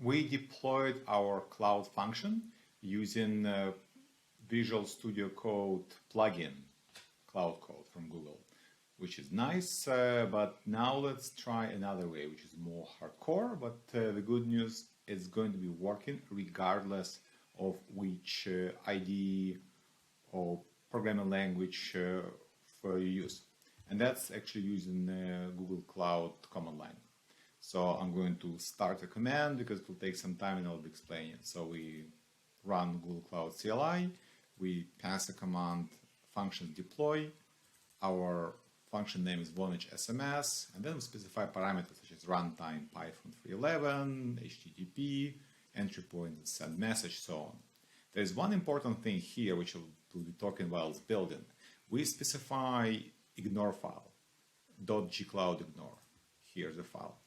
We deployed our cloud function using Visual Studio Code plugin, Cloud Code from Google, which is nice, but now let's try another way, which is more hardcore, but the good news is going to be working regardless of which IDE or programming language for you use. And that's actually using Google Cloud command line. So I'm going to start a command because it will take some time and I'll be explaining it. So we run Google Cloud CLI, we pass a command function deploy, our function name is Vonage SMS, and then we specify parameters such as runtime, Python 3.11, HTTP, entry point, send message, so on. There's one important thing here which we'll be talking while it's building. We specify ignore file, .gcloudignore. Here's the file.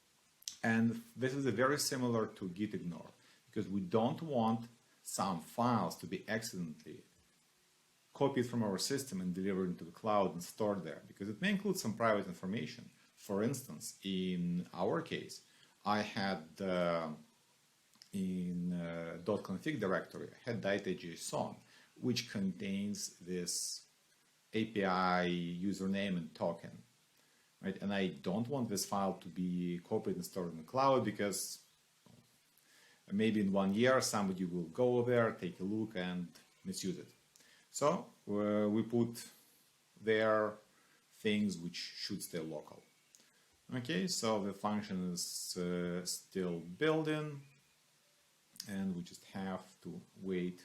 And this is very similar to git ignore because we don't want some files to be accidentally copied from our system and delivered into the cloud and stored there because it may include some private information. For instance, in our case, I had in .config directory, I had data.json, which contains this API username and token. Right? And I don't want this file to be copied and stored in the cloud because maybe in 1 year somebody will go there, take a look and misuse it. So we put there things which should stay local. Okay, so the function is still building and we just have to wait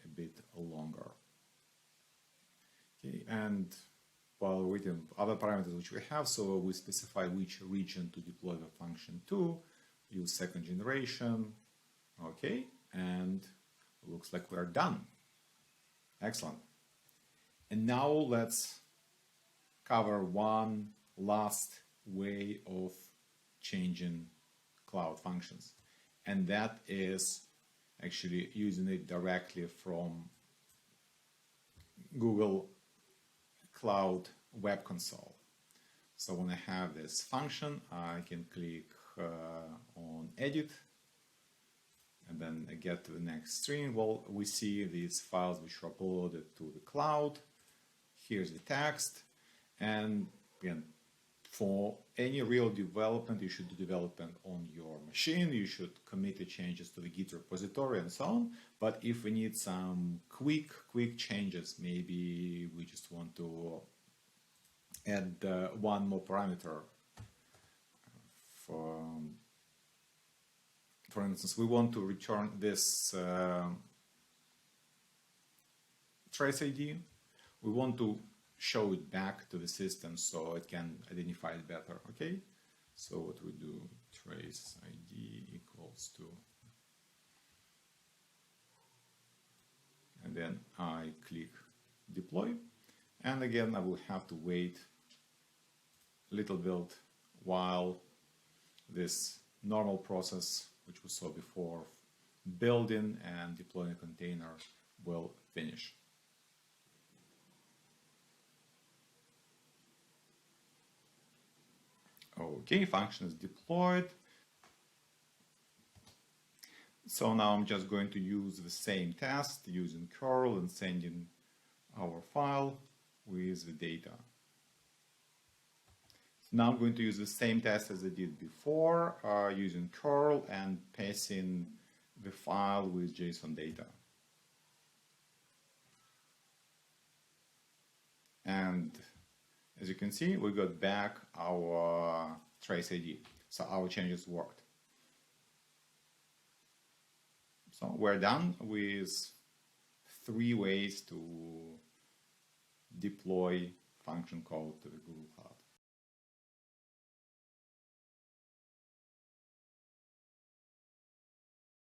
a bit longer. Okay, and while waiting other parameters which we have, so we specify which region to deploy the function to, use second generation, okay, and it looks like we're done. Excellent. And now let's cover one last way of changing cloud functions, and that is actually using it directly from Google Cloud Web Console. So when I have this function, I can click on Edit, and then I get to the next screen. Well, we see these files which are uploaded to the cloud. Here's the text, and again, for any real development, you should do development on your machine. You should commit the changes to the Git repository and so on. But if we need some quick changes, maybe we just want to add one more parameter. For instance, we want to return this trace ID. We want to show it back to the system so it can identify it better. Okay, so what we do, trace ID equals to, and then I click deploy, and again I will have to wait a little bit while this normal process which we saw before, building and deploying a container, will finish. Okay, function is deployed. So now I'm just going to use the same test using curl and sending our file with the data. So now I'm going to use the same test as I did before, using curl and passing the file with JSON data. And as you can see, we got back our trace ID, so our changes worked. So we're done with 3 ways to deploy function code to the Google Cloud.